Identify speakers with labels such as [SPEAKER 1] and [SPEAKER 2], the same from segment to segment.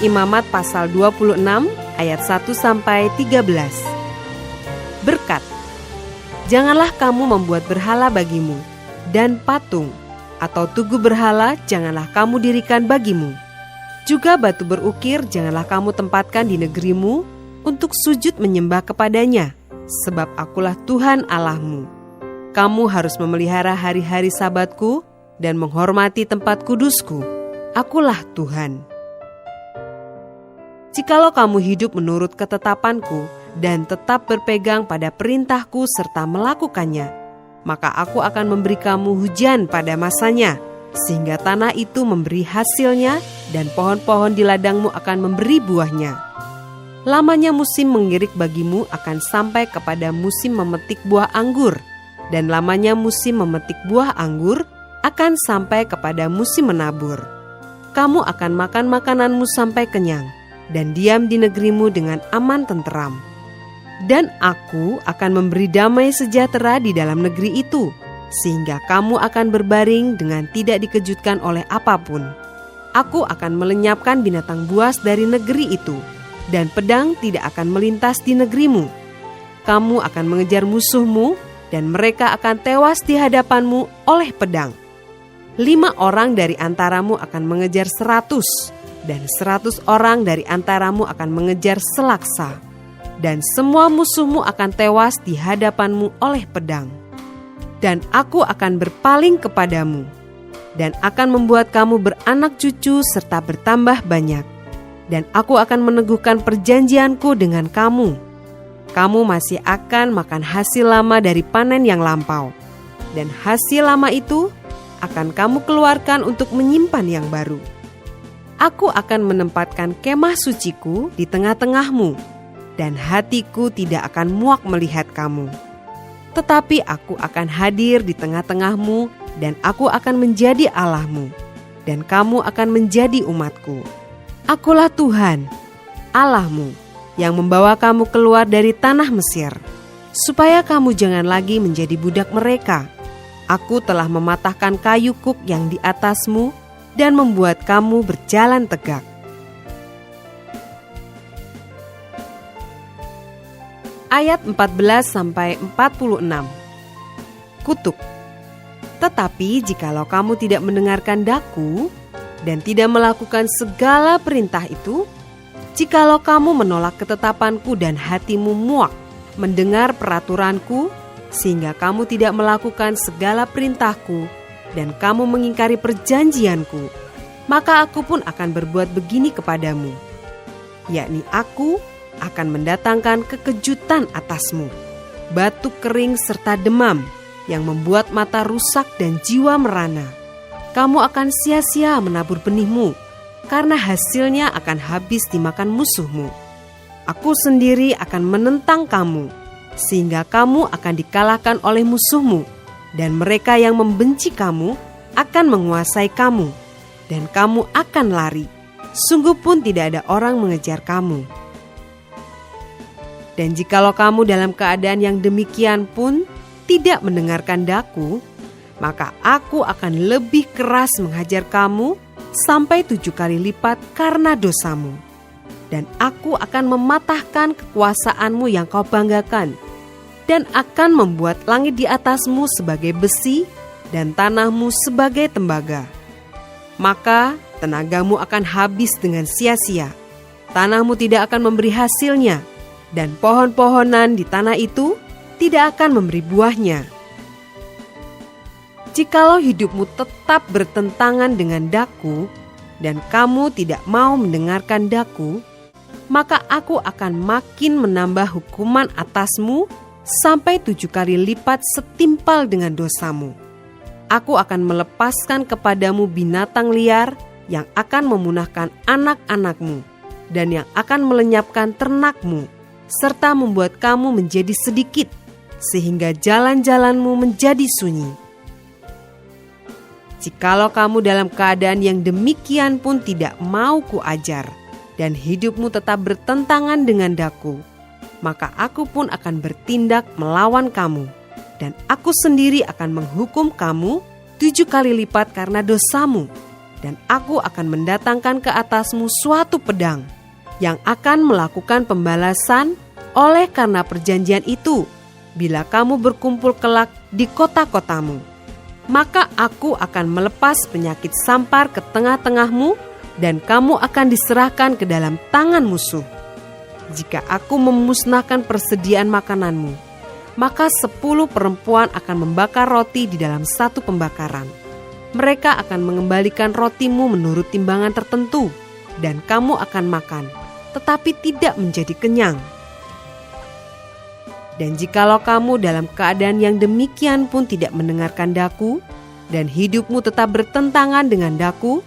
[SPEAKER 1] Imamat pasal 26 ayat 1-13. Berkat. Janganlah kamu membuat berhala bagimu, dan patung atau tugu berhala janganlah kamu dirikan bagimu. Juga batu berukir janganlah kamu tempatkan di negerimu untuk sujud menyembah kepadanya, sebab akulah Tuhan Allahmu. Kamu harus memelihara hari-hari Sabatku dan menghormati tempat kudusku. Akulah Tuhan. Jikalau kamu hidup menurut ketetapanku dan tetap berpegang pada perintahku serta melakukannya, maka aku akan memberi kamu hujan pada masanya, sehingga tanah itu memberi hasilnya dan pohon-pohon di ladangmu akan memberi buahnya. Lamanya musim mengirik bagimu akan sampai kepada musim memetik buah anggur, dan lamanya musim memetik buah anggur akan sampai kepada musim menabur. Kamu akan makan makananmu sampai kenyang, dan diam di negerimu dengan aman tenteram. Dan aku akan memberi damai sejahtera di dalam negeri itu, sehingga kamu akan berbaring dengan tidak dikejutkan oleh apapun. Aku akan melenyapkan binatang buas dari negeri itu, dan pedang tidak akan melintas di negerimu. Kamu akan mengejar musuhmu, dan mereka akan tewas di hadapanmu oleh pedang. 5 orang dari antaramu akan mengejar 100, dan 100 orang dari antaramu akan mengejar selaksa, dan semua musuhmu akan tewas di hadapanmu oleh pedang. Dan aku akan berpaling kepadamu, dan akan membuat kamu beranak cucu serta bertambah banyak, dan aku akan meneguhkan perjanjianku dengan kamu. Kamu masih akan makan hasil lama dari panen yang lampau, dan hasil lama itu akan kamu keluarkan untuk menyimpan yang baru. Aku akan menempatkan kemah suciku di tengah-tengahmu, dan hatiku tidak akan muak melihat kamu. Tetapi aku akan hadir di tengah-tengahmu, dan aku akan menjadi Allahmu, dan kamu akan menjadi umatku. Akulah Tuhan, Allahmu, yang membawa kamu keluar dari tanah Mesir, supaya kamu jangan lagi menjadi budak mereka. Aku telah mematahkan kayu kuk yang di atasmu, dan membuat kamu berjalan tegak. Ayat 14-46. Kutuk. Tetapi jikalau kamu tidak mendengarkan daku dan tidak melakukan segala perintah itu, jikalau kamu menolak ketetapanku dan hatimu muak mendengar peraturanku, sehingga kamu tidak melakukan segala perintahku dan kamu mengingkari perjanjianku, maka aku pun akan berbuat begini kepadamu, yakni aku akan mendatangkan kekejutan atasmu, batuk kering serta demam yang membuat mata rusak dan jiwa merana. Kamu akan sia-sia menabur benihmu, karena hasilnya akan habis dimakan musuhmu. Aku sendiri akan menentang kamu, sehingga kamu akan dikalahkan oleh musuhmu, dan mereka yang membenci kamu akan menguasai kamu, dan kamu akan lari. Sungguh pun tidak ada orang mengejar kamu. Dan jikalau kamu dalam keadaan yang demikian pun tidak mendengarkan daku, maka aku akan lebih keras menghajar kamu sampai 7 kali lipat karena dosamu. Dan aku akan mematahkan kekuasaanmu yang kau banggakan, dan akan membuat langit di atasmu sebagai besi dan tanahmu sebagai tembaga. Maka tenagamu akan habis dengan sia-sia, tanahmu tidak akan memberi hasilnya, dan pohon-pohonan di tanah itu tidak akan memberi buahnya. Jikalau hidupmu tetap bertentangan dengan daku, dan kamu tidak mau mendengarkan daku, maka aku akan makin menambah hukuman atasmu sampai 7 kali lipat setimpal dengan dosamu. Aku akan melepaskan kepadamu binatang liar yang akan memunahkan anak-anakmu, dan yang akan melenyapkan ternakmu, serta membuat kamu menjadi sedikit, sehingga jalan-jalanmu menjadi sunyi. Jikalau kamu dalam keadaan yang demikian pun tidak mau kuajar, dan hidupmu tetap bertentangan dengan daku, maka aku pun akan bertindak melawan kamu, dan aku sendiri akan menghukum kamu 7 kali lipat karena dosamu, dan aku akan mendatangkan ke atasmu suatu pedang yang akan melakukan pembalasan oleh karena perjanjian itu bila kamu berkumpul kelak di kota-kotamu. Maka aku akan melepas penyakit sampar ke tengah-tengahmu dan kamu akan diserahkan ke dalam tangan musuh. Jika aku memusnahkan persediaan makananmu, maka 10 perempuan akan membakar roti di dalam satu pembakaran. Mereka akan mengembalikan rotimu menurut timbangan tertentu, dan kamu akan makan, tetapi tidak menjadi kenyang. Dan jikalau kamu dalam keadaan yang demikian pun tidak mendengarkan daku, dan hidupmu tetap bertentangan dengan daku,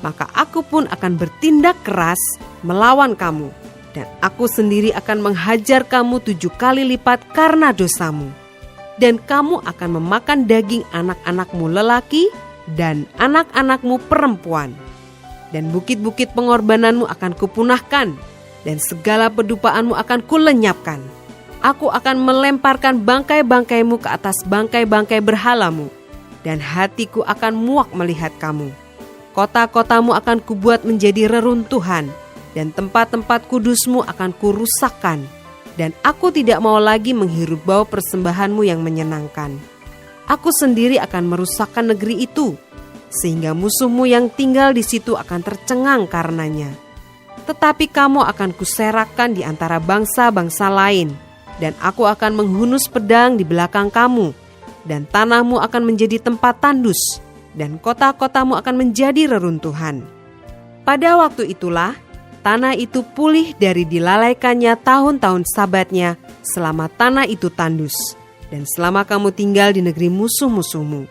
[SPEAKER 1] maka aku pun akan bertindak keras melawan kamu, dan aku sendiri akan menghajar kamu 7 kali lipat karena dosamu. Dan kamu akan memakan daging anak-anakmu lelaki dan anak-anakmu perempuan. Dan bukit-bukit pengorbananmu akan kupunahkan, dan segala pedupaanmu akan kulenyapkan. Aku akan melemparkan bangkai-bangkaimu ke atas bangkai-bangkai berhalamu, dan hatiku akan muak melihat kamu. Kota-kotamu akan kubuat menjadi reruntuhan, dan tempat-tempat kudusmu akan kurusakkan, dan aku tidak mau lagi menghirup bau persembahanmu yang menyenangkan. Aku sendiri akan merusakkan negeri itu, sehingga musuhmu yang tinggal di situ akan tercengang karenanya. Tetapi kamu akan kuserakkan di antara bangsa-bangsa lain, dan aku akan menghunus pedang di belakang kamu, dan tanahmu akan menjadi tempat tandus, dan kota-kotamu akan menjadi reruntuhan. Pada waktu itulah, tanah itu pulih dari dilalaikannya tahun-tahun sabatnya selama tanah itu tandus, dan selama kamu tinggal di negeri musuh-musuhmu.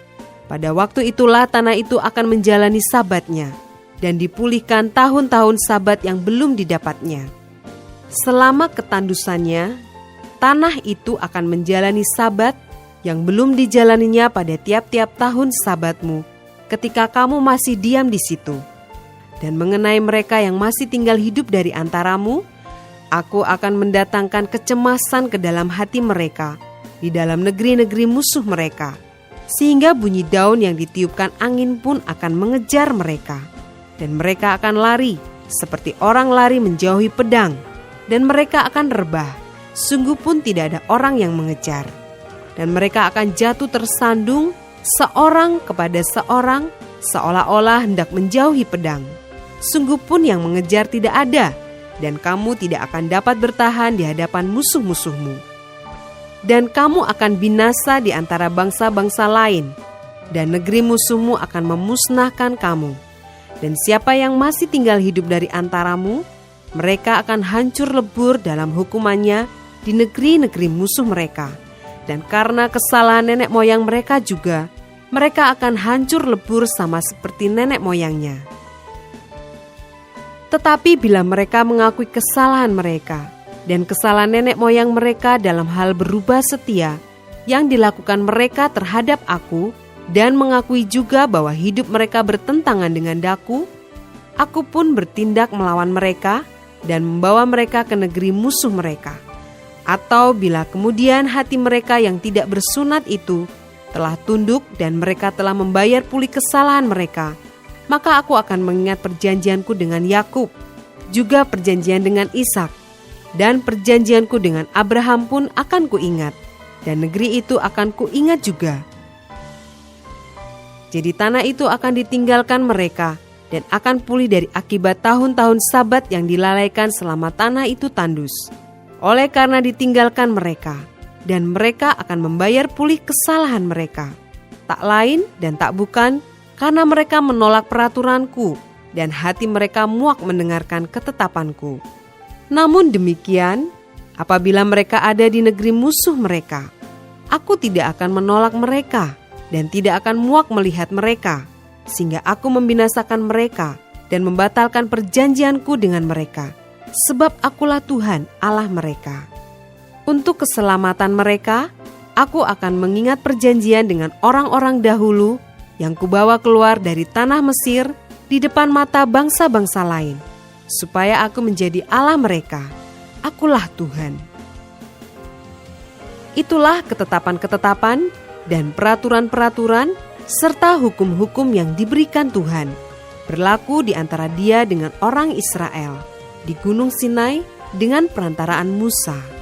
[SPEAKER 1] Pada waktu itulah tanah itu akan menjalani sabatnya, dan dipulihkan tahun-tahun sabat yang belum didapatnya. Selama ketandusannya, tanah itu akan menjalani sabat yang belum dijalaninya pada tiap-tiap tahun sabatmu, ketika kamu masih diam di situ. Dan mengenai mereka yang masih tinggal hidup dari antaramu, aku akan mendatangkan kecemasan ke dalam hati mereka, di dalam negeri-negeri musuh mereka, sehingga bunyi daun yang ditiupkan angin pun akan mengejar mereka. Dan mereka akan lari, seperti orang lari menjauhi pedang, dan mereka akan rebah, sungguh pun tidak ada orang yang mengejar. Dan mereka akan jatuh tersandung, seorang kepada seorang, seolah-olah hendak menjauhi pedang. Sungguh pun yang mengejar tidak ada, dan kamu tidak akan dapat bertahan di hadapan musuh-musuhmu. Dan kamu akan binasa di antara bangsa-bangsa lain, dan negeri musuhmu akan memusnahkan kamu. Dan siapa yang masih tinggal hidup dari antaramu, mereka akan hancur lebur dalam hukumannya di negeri-negeri musuh mereka. Dan karena kesalahan nenek moyang mereka juga, mereka akan hancur lebur sama seperti nenek moyangnya. Tetapi bila mereka mengakui kesalahan mereka dan kesalahan nenek moyang mereka dalam hal berubah setia yang dilakukan mereka terhadap aku, dan mengakui juga bahwa hidup mereka bertentangan dengan daku, aku pun bertindak melawan mereka dan membawa mereka ke negeri musuh mereka. Atau bila kemudian hati mereka yang tidak bersunat itu telah tunduk dan mereka telah membayar pulih kesalahan mereka, maka aku akan mengingat perjanjianku dengan Yakub, juga perjanjian dengan Ishak, dan perjanjianku dengan Abraham pun akan kuingat, dan negeri itu akan kuingat juga. Jadi tanah itu akan ditinggalkan mereka, dan akan pulih dari akibat tahun-tahun sabat yang dilalaikan selama tanah itu tandus. Oleh karena ditinggalkan mereka, dan mereka akan membayar pulih kesalahan mereka. Tak lain dan tak bukan, karena mereka menolak peraturanku, dan hati mereka muak mendengarkan ketetapanku. Namun demikian, apabila mereka ada di negeri musuh mereka, aku tidak akan menolak mereka, dan tidak akan muak melihat mereka, sehingga aku membinasakan mereka, dan membatalkan perjanjianku dengan mereka, sebab akulah Tuhan Allah mereka. Untuk keselamatan mereka, aku akan mengingat perjanjian dengan orang-orang dahulu yang kubawa keluar dari tanah Mesir di depan mata bangsa-bangsa lain, supaya aku menjadi Allah mereka. Akulah Tuhan. Itulah ketetapan-ketetapan dan peraturan-peraturan serta hukum-hukum yang diberikan Tuhan, berlaku di antara dia dengan orang Israel di Gunung Sinai dengan perantaraan Musa.